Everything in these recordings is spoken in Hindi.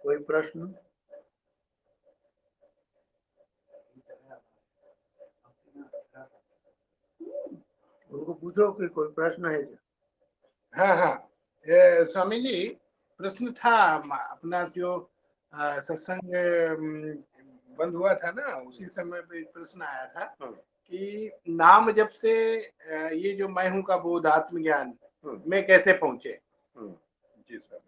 कोई प्रश्न? उनको पूछो कि कोई प्रश्न है क्या? हाँ हाँ, स्वामी जी, प्रश्न था अपना जो सत्संग बंद हुआ था ना, उसी समय पे प्रश्न आया था कि नाम जब से ये जो मैं हूँ का बोध आत्मज्ञान में कैसे पहुंचे। जी स्वामी।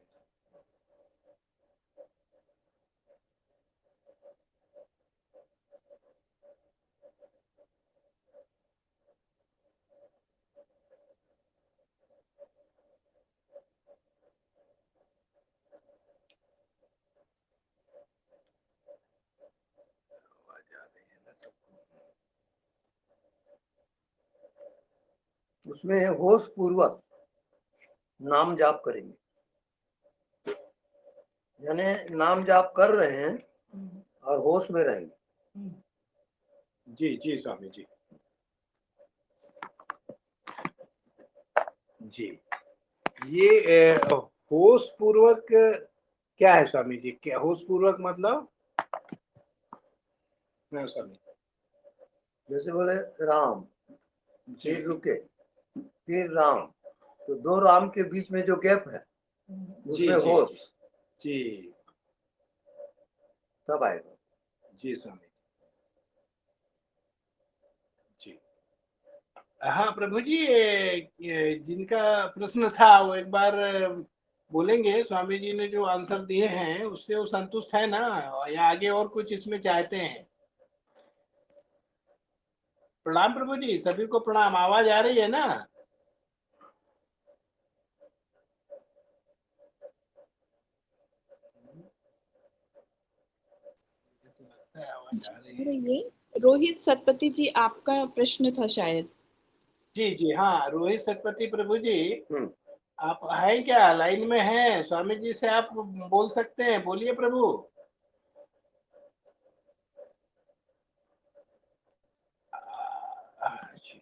उसमें होश पूर्वक नाम जाप करेंगे, यानी नाम जाप कर रहे हैं और होश में रहेंगे। जी जी स्वामी जी। जी, ये होश पूर्वक क्या है स्वामी जी? क्या होश पूर्वक मतलब? हाँ स्वामी। जैसे बोले राम, जी फिर रुके, फिर राम, तो दो राम के बीच में जो गैप है जी उसमें जी होश जी तब आएगा। जी स्वामी जी। हाँ प्रभु जी, ये जिनका प्रश्न था वो एक बार बोलेंगे? स्वामी जी ने जो आंसर दिए हैं उससे वो संतुष्ट है ना, या आगे और कुछ इसमें चाहते हैं? प्रणाम प्रभु जी, सभी को प्रणाम। आवाज आ रही है ना? आवाज आ रही है। ये रोहित सतपति जी, आपका प्रश्न था शायद। जी जी हाँ, रोहित सतपति प्रभु जी, आप हैं क्या? लाइन में हैं? स्वामी जी से आप बोल सकते हैं, बोलिए प्रभु। जी।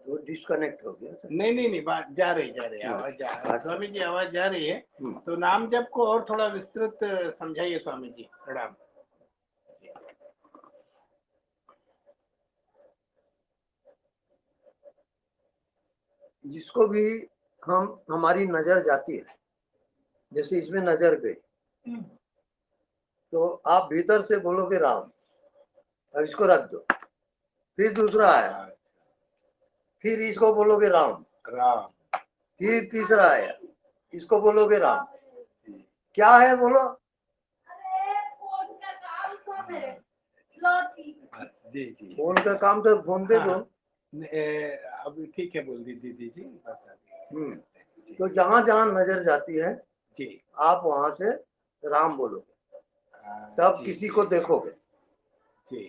तो डिस्कनेक्ट हो गया। नहीं नहीं नहीं, बात जा रही आवाज जा रही है स्वामी जी, आवाज जा रही है। तो नाम जप को और थोड़ा विस्तृत समझाइए स्वामी जी। प्रणाम। जिसको भी हमारी नजर जाती है, जैसे इसमें नजर गई, तो आप भीतर से बोलोगे राम, अब इसको रख दो। फिर दूसरा आया, फिर इसको बोलोगे राम, राम। फिर तीसरा आया, इसको बोलोगे राम। क्या है बोलो? जी जी, फोन का काम तो फोन पे दो। अभी ठीक है, बोल दी दीदी जी, बस अभी। तो जहां जहां नजर जाती है जी, आप वहां से राम बोलोगे, तब किसी को देखोगे। जी।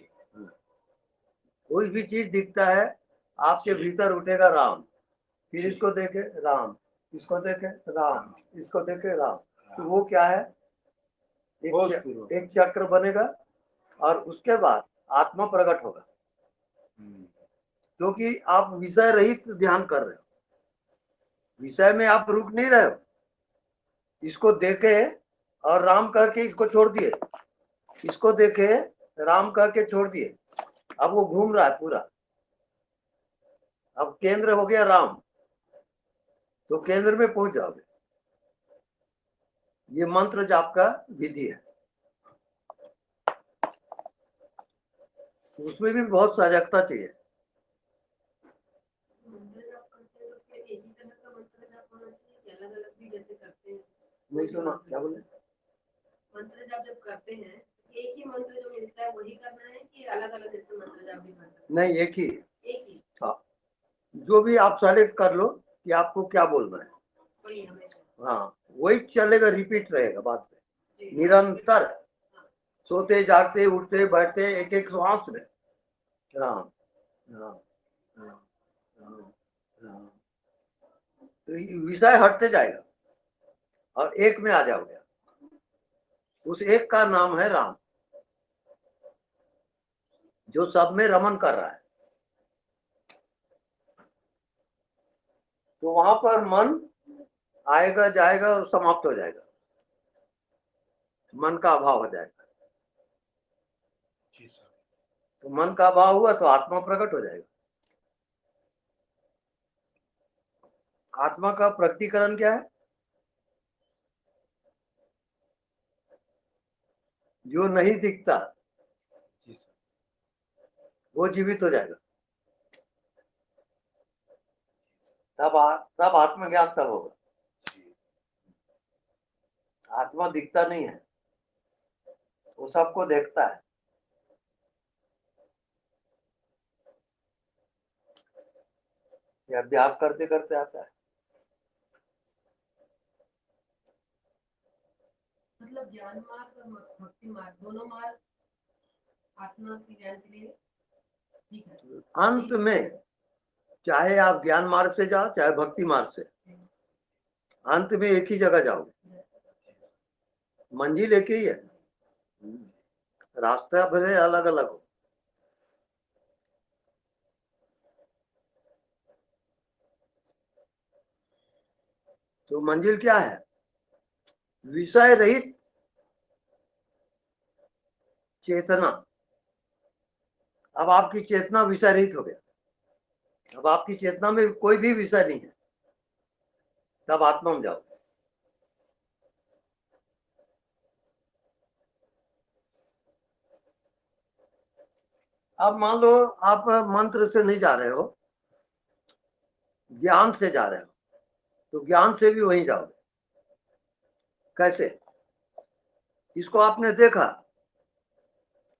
कोई भी चीज दिखता है आपके भीतर उठेगा राम, फिर इसको देखे राम, इसको देखे राम, इसको देखे राम। तो वो क्या है? एक चक्र बनेगा और उसके बाद आत्मा प्रकट होगा, क्योंकि आप विषय रहित ध्यान कर रहे हो, विषय में आप रुक नहीं रहे हो। इसको देखे और राम कह के इसको छोड़ दिए, इसको देखे राम कह के छोड़ दिए, अब वो घूम रहा है पूरा। अब केंद्र हो गया राम, तो केंद्र में पहुंच जाओगे। ये मंत्र जाप का विधि है। उसमें भी बहुत सजगता चाहिए। नहीं सुना, क्या बोले? मंत्र जाप जब करते हैं, एक ही मंत्र जो मिलता है वही करना है कि अलग अलग ऐसे मंत्र जाप भी कर सकते हैं? नहीं, एक ही। एक ही। हाँ, जो भी आप सेलेक्ट कर लो कि आपको क्या बोलना है, वही हमेशा। हाँ वही चलेगा, रिपीट रहेगा बाद में निरंतर। सोते जागते उठते बैठते एक एक श्वास में राम राम राम राम राम तो विषय हटते जाएगा और एक में आ जाओगे। उस एक का नाम है राम, जो सब में रमन कर रहा है। तो वहां पर मन आएगा जाएगा और समाप्त हो जाएगा, मन का अभाव हो जाएगा। तो मन का अभाव हुआ तो आत्मा प्रकट हो जाएगा। आत्मा का प्रकटीकरण क्या है? जो नहीं दिखता वो जीवित हो जाएगा। तब आत्मज्ञान तब होगा। आत्मा दिखता नहीं है, वो सबको देखता है। ये अभ्यास करते करते आता है। मतलब ज्ञान मार्ग और भक्ति मार्ग, दोनों मार्ग आत्मा के ज्ञान के लिए ठीक है। अंत में चाहे आप ज्ञान मार्ग से जाओ चाहे भक्ति मार्ग से, अंत में एक ही जगह जाओगे। मंजिल एक ही है, रास्ता भले अलग अलग हो। तो मंजिल क्या है? विषय रहित चेतना। अब आपकी चेतना विषय रहित हो गया। अब आपकी चेतना में कोई भी विषय नहीं है, तब आत्मा में जाओ। अब मान लो आप मंत्र से नहीं जा रहे हो, ज्ञान से जा रहे हो, तो ज्ञान से भी वहीं जाओगे। कैसे? इसको आपने देखा,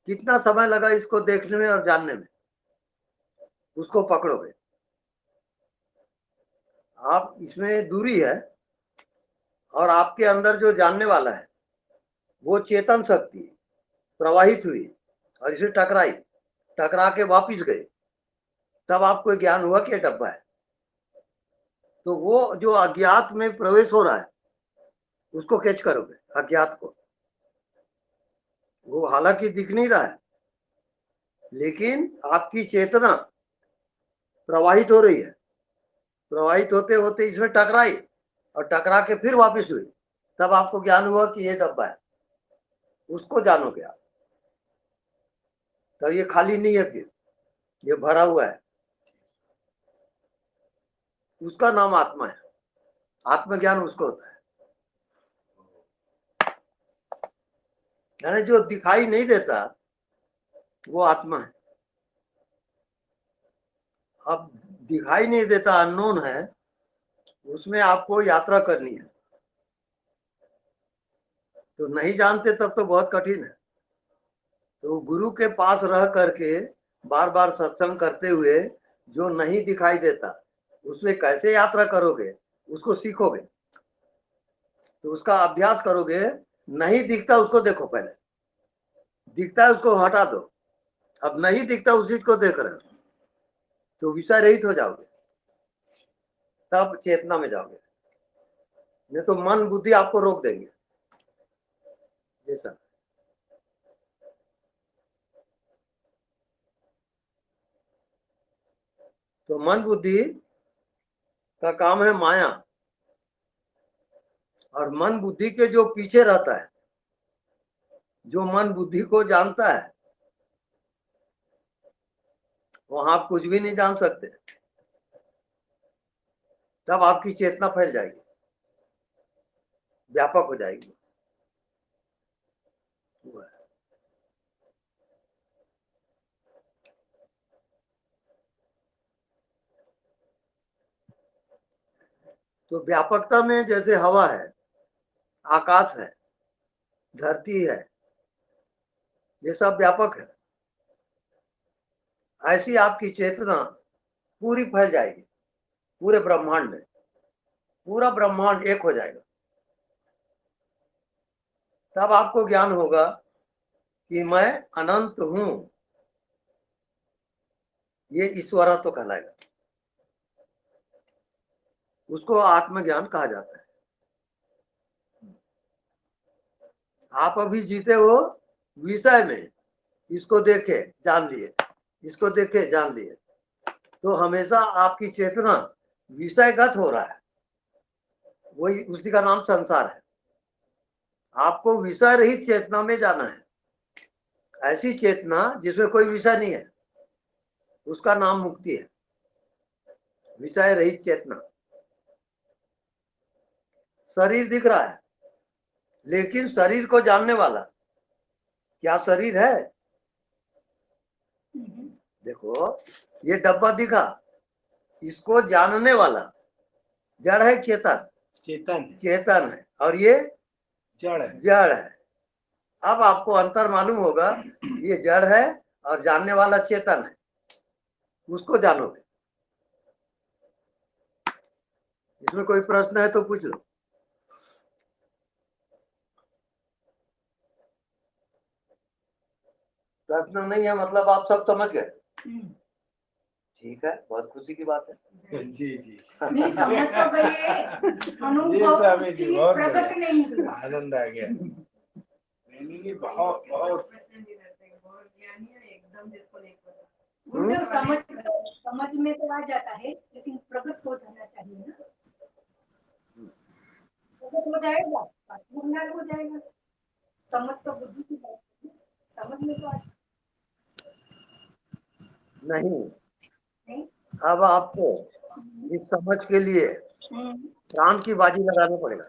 कितना समय लगा इसको देखने में और जानने में, उसको पकड़ोगे। आप इसमें दूरी है और आपके अंदर जो जानने वाला है वो चेतन शक्ति प्रवाहित हुई और इसे टकराई, टकरा के वापिस गए, तब आपको ज्ञान हुआ कि ये डब्बा है। तो वो जो अज्ञात में प्रवेश हो रहा है उसको कैच करोगे, अज्ञात को। वो हालांकि दिख नहीं रहा है, लेकिन आपकी चेतना प्रवाहित हो रही है। प्रवाहित होते होते इसमें टकराई और टकरा के फिर वापस हुई, तब आपको ज्ञान हुआ कि ये डब्बा है। उसको जानोगे आप, तब ये खाली नहीं है, फिर ये भरा हुआ है। उसका नाम आत्मा है। आत्मज्ञान उसको होता है। यानी जो दिखाई नहीं देता वो आत्मा है। अब दिखाई नहीं देता, अननोन है, उसमें आपको यात्रा करनी है। तो नहीं जानते तब तो बहुत कठिन है। तो गुरु के पास रह करके बार बार सत्संग करते हुए जो नहीं दिखाई देता उसमें कैसे यात्रा करोगे, उसको सीखोगे। तो उसका अभ्यास करोगे। नहीं दिखता उसको देखो, पहले दिखता है उसको हटा दो। अब नहीं दिखता उसी को देख रहे हो, तो विषय रहित हो जाओगे, तब चेतना में जाओगे। नहीं तो मन बुद्धि आपको रोक देंगे। जैसा तो मन बुद्धि का काम है माया, और मन बुद्धि के जो पीछे रहता है, जो मन बुद्धि को जानता है, वहां आप कुछ भी नहीं जान सकते। तब आपकी चेतना फैल जाएगी, व्यापक हो जाएगी। तो व्यापकता में जैसे हवा है, आकाश है, धरती है, ये सब व्यापक है। ऐसी आपकी चेतना पूरी फैल जाएगी पूरे ब्रह्मांड में। पूरा ब्रह्मांड एक हो जाएगा। तब आपको ज्ञान होगा कि मैं अनंत हूं। ये ईश्वर तो कहलाएगा। उसको आत्मज्ञान कहा जाता है। आप अभी जीते हो विषय में, इसको देखे जान लिए, इसको देखे जान लिए, तो हमेशा आपकी चेतना विषयगत हो रहा है, वही उसी का नाम संसार है। आपको विषय रहित चेतना में जाना है, ऐसी चेतना जिसमें कोई विषय नहीं है, उसका नाम मुक्ति है। विषय रहित चेतना। शरीर दिख रहा है, लेकिन शरीर को जानने वाला क्या शरीर है? देखो, ये डब्बा दिखा, इसको जानने वाला जड़ है चेतन? चेतन है, और ये जड़ है। अब आपको अंतर मालूम होगा, ये जड़ है और जानने वाला चेतन है, उसको जानोगे। इसमें कोई प्रश्न है तो पूछ लो। प्रश्न नहीं है मतलब आप सब समझ गए। ठीक है, बहुत खुशी की बात है। जी जी नहीं समझ तो गए, अनुभव स्वामी जी, की बहुत प्रगति नहीं हुई। आनंद आ गया। नहीं नहीं, बहुत बहुत प्रश्न नहीं रहते हैं, बहुत ज्ञानी है एकदम, जिसको नहीं पता। गुरुदेव समझ में तो आ जाता है, लेकिन प्रकट हो जाना चाहिए ना। प्रकट हो जाएगा, ज्ञान हो जाएगा। समझ तो बुद्धि की बात है, समझ में तो आ नहीं, अब आपको इस समझ के लिए प्राण की बाजी लगाना पड़ेगा।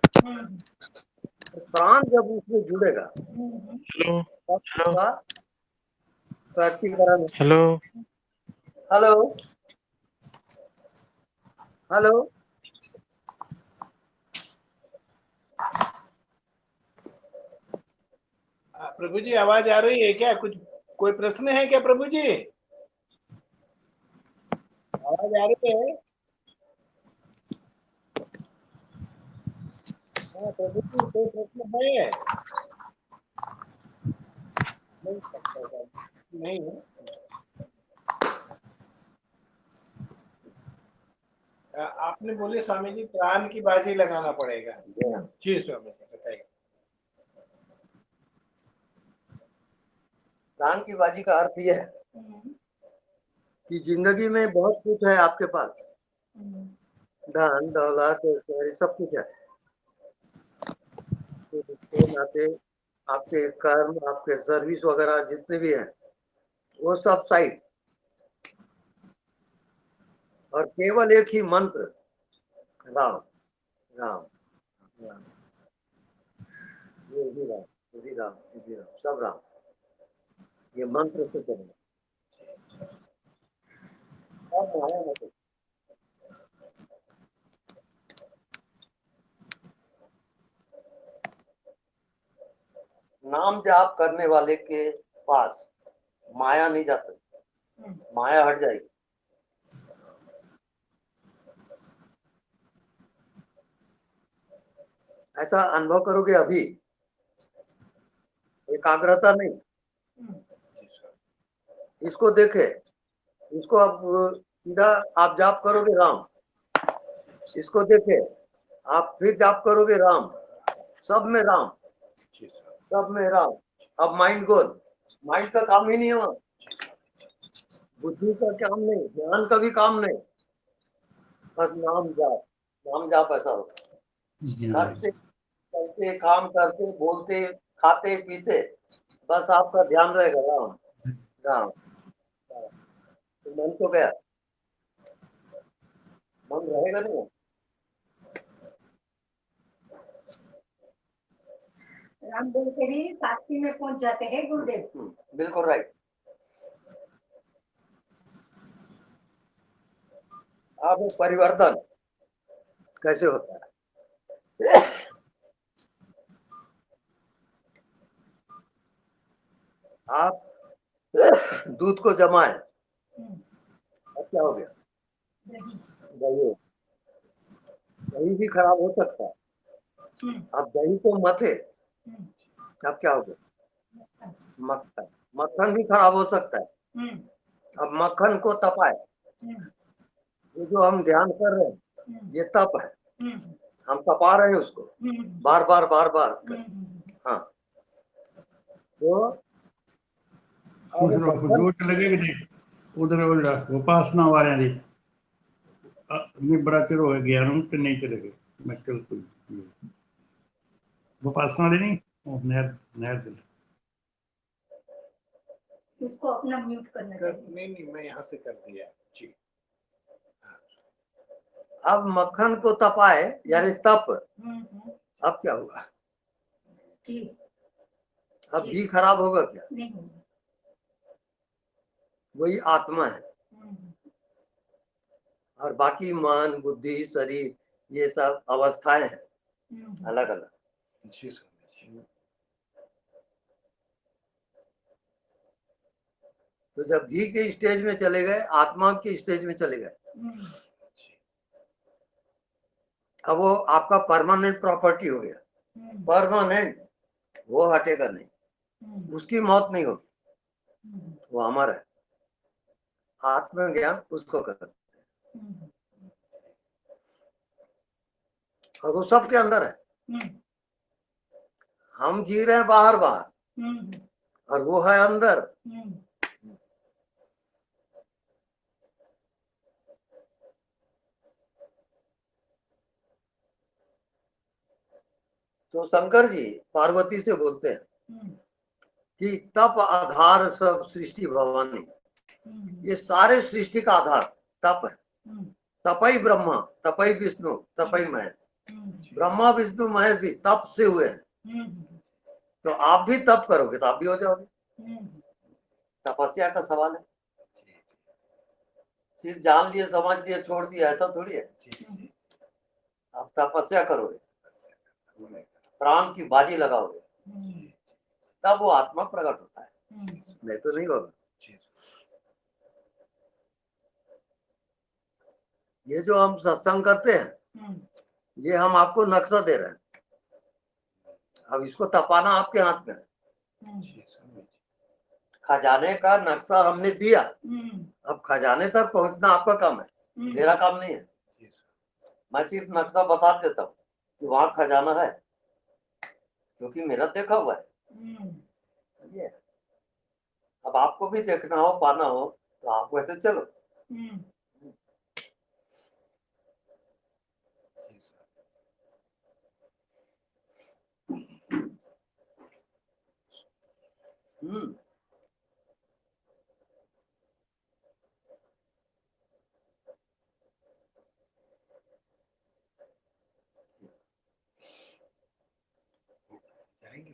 तो प्राण जब उसमें जुड़ेगा तब उसका प्रकटीकरण। हेलो हेलो हेलो, प्रभु जी आवाज आ रही है क्या? कुछ कोई प्रश्न है क्या प्रभु जी? आवाज आ रही है? हाँ प्रभु जी, कोई प्रश्न है? नहीं है। आपने बोले स्वामी जी प्राण की बाजी लगाना पड़ेगा। जी स्वामी जी बताइए। प्राण की बाजी का अर्थ यह है कि जिंदगी में बहुत कुछ है आपके पास, धन दौलत ऐश्वर्य सब कुछ है, तो इसके नाते आपके कर्म, आपके सर्विस वगैरह जितने भी हैं, वो सब साइड, और केवल एक ही मंत्र, राम राम राम, ये भी राम, ये भी राम, ये भी राम, सब राम, ये मंत्र से चलेगा। अब माया मत। नाम जाप करने वाले के पास माया नहीं जाती, माया हट जाएगी। ऐसा अनुभव करोगे अभी, एकाग्रता नहीं, इसको देखे, इसको अब सीधा आप जाप करोगे राम, इसको देखे आप फिर जाप करोगे राम, सब में राम, सब में राम। अब माइंड गोल, माइंड का काम ही नहीं हुआ, बुद्धि का काम नहीं, ज्ञान का भी काम नहीं, बस नाम जाप, नाम जाप ऐसा होता। करते करते, काम करते, बोलते, खाते पीते, बस आपका ध्यान रहेगा राम राम राम। तो मन तो गया, मन रहेगा नहीं। राम बोल के ही साक्षी में पहुंच जाते हैं गुरुदेव। बिल्कुल राइट। अब परिवर्तन कैसे होता है? आप दूध को जमाए, अब क्या हो गया? दही, दही भी खराब हो सकता है। अब दही को मथे, अब क्या हो गया? मक्खन, मक्खन भी खराब हो सकता है। अब मक्खन को तपाए, ये जो हम ध्यान कर रहे हैं, ये तप है, हम तपा रहे हैं उसको बार बार कर। हाँ, तो ਉਧਰ ਜੋ ਚਲੇ ਗਏ ਜੀ ਉਧਰ ਉਪਾਸਨਾ ਵਾਲਿਆਂ ਦੀ ਨਹੀਂ ਬੜਾ ਚਿਰ ਹੋ ਗਿਆ ਨੂੰ ਤੇ ਨਹੀਂ ਚਲੇ ਗਏ। ਮੈਂ ਚਲ ਕੋਈ ਉਪਾਸਨਾ ਦੇ नहीं ਉਹ नहर ਦੇ उसको अपना म्यूट करना चाहिए। नहीं मैं यहाँ से कर दिया जी। अब मक्खन को तपाए यानी तप, अब क्या हुआ? कि अब घी खराब होगा क्या? नहीं होगा। वही आत्मा है, और बाकी मन बुद्धि शरीर ये सब अवस्थाएं हैं अलग अलग। जी स्वामी जी। तो जब घी के स्टेज में चले गए, आत्मा के स्टेज में चले गए, अब वो आपका परमानेंट प्रॉपर्टी हो गया। परमानेंट, वो हटेगा नहीं, उसकी मौत नहीं होगी, वो हमारा है। आत्मज्ञान उसको कहते हैं, और वो सबके अंदर है। हम जी रहे हैं बाहर और वो है अंदर। तो शंकर जी पार्वती से बोलते हैं कि तप आधार सब सृष्टि भवानी, ये सारे सृष्टि का आधार तप है। तपई ब्रह्मा, तपई विष्णु, तपई महेश। ब्रह्मा विष्णु महेश भी तप से हुए हैं, तो आप भी तप करोगे तो आप भी हो जाओगे। तपस्या का सवाल है, सिर्फ जान लिए समझ लिए छोड़ दिया ऐसा थोड़ी है। आप तपस्या करोगे, प्राण की बाजी लगाओगे, तब वो आत्मा प्रकट होता है, नहीं तो नहीं होगा। ये जो हम सत्संग करते हैं, ये हम आपको नक्शा दे रहे हैं, अब इसको तपाना आपके हाथ में है। खजाने का नक्शा हमने दिया, अब खजाने तक पहुंचना आपका काम है, मेरा काम नहीं है। मैं सिर्फ नक्शा बता देता हूँ कि वहां खजाना है, क्योंकि मेरा देखा हुआ है। ये अब आपको भी देखना हो, पाना हो, तो आप वैसे चलो। जाएंगे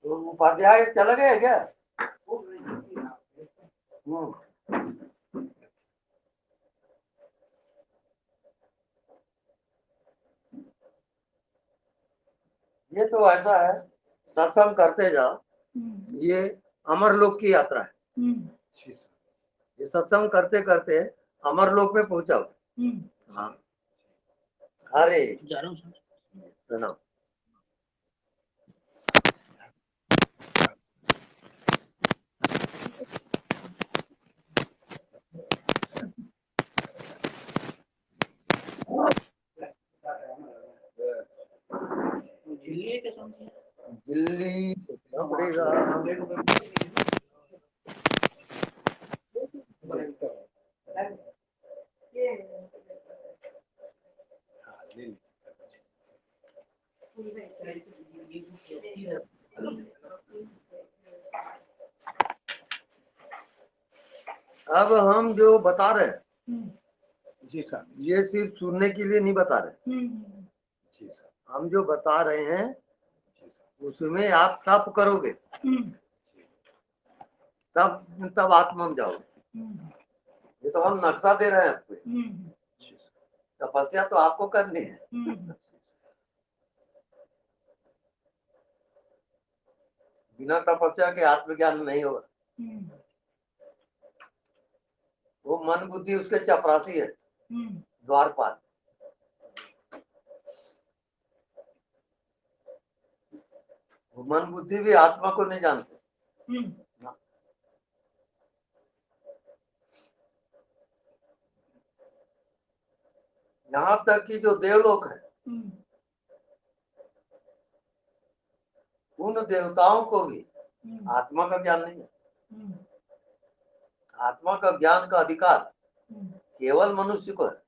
तो उपाध्याय चला गया क्या? ये तो ऐसा है, सत्संग करते जाओ, ये अमरलोक की यात्रा है। ये सत्संग करते करते अमरलोक में पहुंचाओ। हाँ, अरे प्रणाम। दिल्ली पड़ेगा। अब हम जो बता रहे हैं, जी सर, ये सिर्फ सुनने के लिए नहीं बता रहे। जी सर, हम जो बता रहे हैं उसमें आप तप करोगे, तब आत्मा में जाओगे। ये तो हम नक्शा दे रहे हैं आपको, तपस्या तो आपको करनी है। बिना तपस्या के आत्मज्ञान नहीं होगा। वो मन बुद्धि उसके चपरासी है, द्वारपाल। वो मन बुद्धि भी आत्मा को नहीं जानते। यहाँ तक कि जो देवलोक है उन देवताओं को भी आत्मा का ज्ञान नहीं है। आत्मा का ज्ञान का अधिकार केवल मनुष्य को है,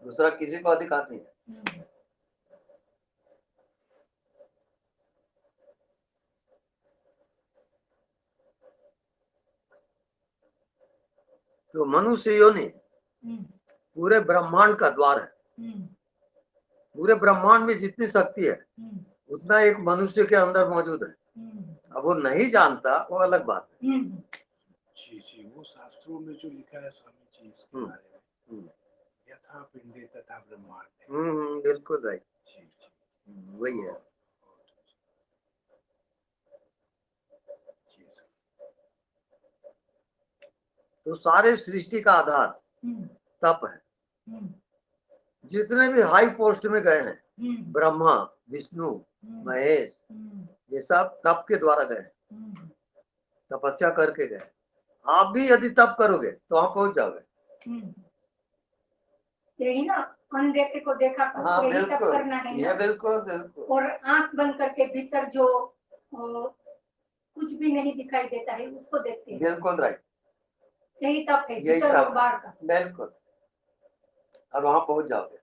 दूसरा किसी को अधिकार नहीं है। तो मनुष्य योनि पूरे ब्रह्मांड का द्वार है। पूरे ब्रह्मांड में जितनी शक्ति है उतना एक मनुष्य के अंदर मौजूद है। अब वो नहीं जानता, वो अलग बात है। जी जी, वो शास्त्रों में जो लिखा है स्वामी जी इसके बारे में, यथा पिंडे तथा ब्रह्मांड। बिल्कुल राइट। जी जी, वही है। जी सर। तो सारे सृष्टि का आधार तप है। जितने भी हाई पोस्ट में गए हैं, ब्रह्मा, विष्णु, महेश, ये सब तप के द्वारा गए, तपस्या करके गए। आप भी यदि तप करोगे तो वहां पहुंच जाओगे। यही ना, अनदेखे को देखा कर, हाँ यही तप बिल्कुल, करना है ये ना। बिल्कुल बिल्कुल। और आंख बंद करके भीतर जो कुछ भी नहीं दिखाई देता है उसको देखते हैं। बिल्कुल राइट, यही तप है, यही भीतर और तप बाहर है। का। बिल्कुल, और वहां पहुंच जाओगे।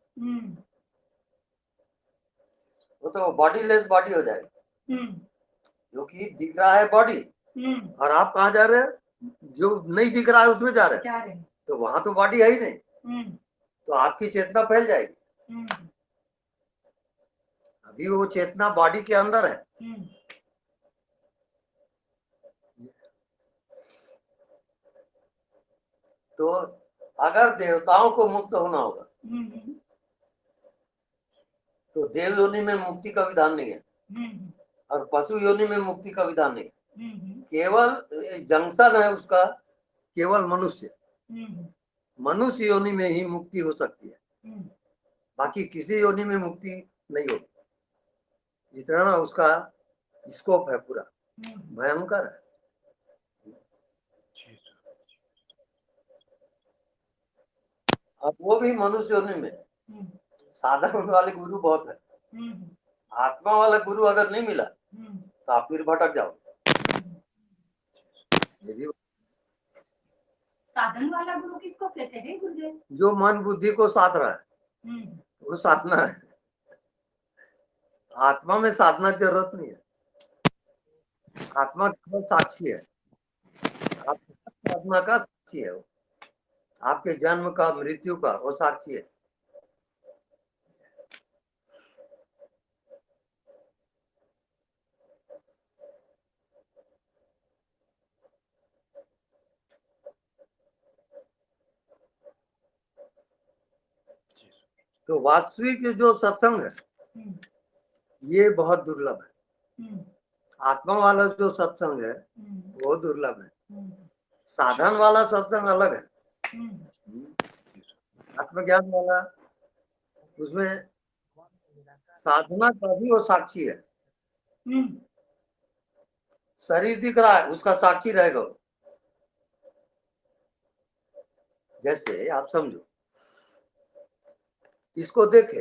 वो तो बॉडीलेस बॉडी हो जाएगी, क्योंकि दिख रहा है बॉडी, और आप कहाँ जा रहे हैं? जो नहीं दिख रहा है उसमें जा रहे हैं। तो वहां तो बॉडी है ही नहीं, तो आपकी चेतना फैल जाएगी। अभी वो चेतना बॉडी के अंदर है। तो अगर देवताओं को मुक्त होना होगा तो देव योनि में मुक्ति का विधान नहीं है, और पशु योनि में मुक्ति का विधान नहीं है। केवल जंक्शन है उसका, केवल मनुष्य, मनुष्य योनि में ही मुक्ति हो सकती है। बाकी किसी योनि में मुक्ति नहीं होगी। जितना ना उसका स्कोप है पूरा भयंकर है। अब वो भी मनुष्य योनि में साधन वाले गुरु बहुत है। आत्मा वाला गुरु अगर नहीं मिला तो आप फिर भटक जाओगे। ये भी साधन वाला गुरु किसको कहते हैं गुरुदेव? जो मन बुद्धि को साध रहा है वो साधना है। आत्मा में साधना की जरूरत नहीं है। आत्मा केवल साक्षी है, आत्मा का साक्षी है वो। आपके जन्म का, मृत्यु का वो साक्षी है। तो वास्तविक जो सत्संग है ये बहुत दुर्लभ है। आत्मा वाला जो सत्संग है वो दुर्लभ है। साधन वाला सत्संग अलग है। आत्मज्ञान वाला, उसमें साधना का भी वो साक्षी है। शरीर दिख रहा है, उसका साक्षी रहेगा वो। जैसे आप समझो, इसको देखे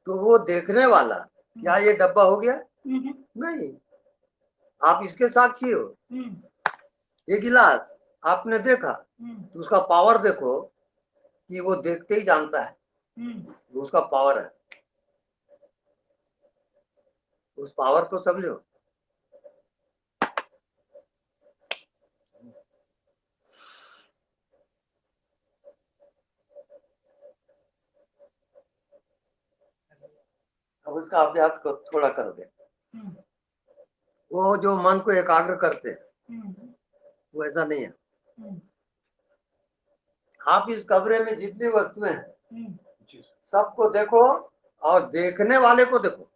तो वो देखने वाला क्या ये डब्बा हो गया? नहीं, आप इसके साक्षी हो। ये गिलास आपने देखा तो उसका पावर देखो कि वो देखते ही जानता है, वो उसका पावर है। उस पावर को समझो। अब उसका अभ्यास को थोड़ा करोगे, वो जो मन को एकाग्र करते हैं वो ऐसा नहीं है। आप इस कमरे में जितनी वस्तुएं हैं सबको देखो, और देखने वाले को देखो।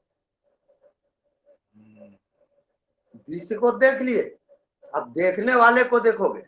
दृश्य को देख लिए, अब देखने वाले को देखोगे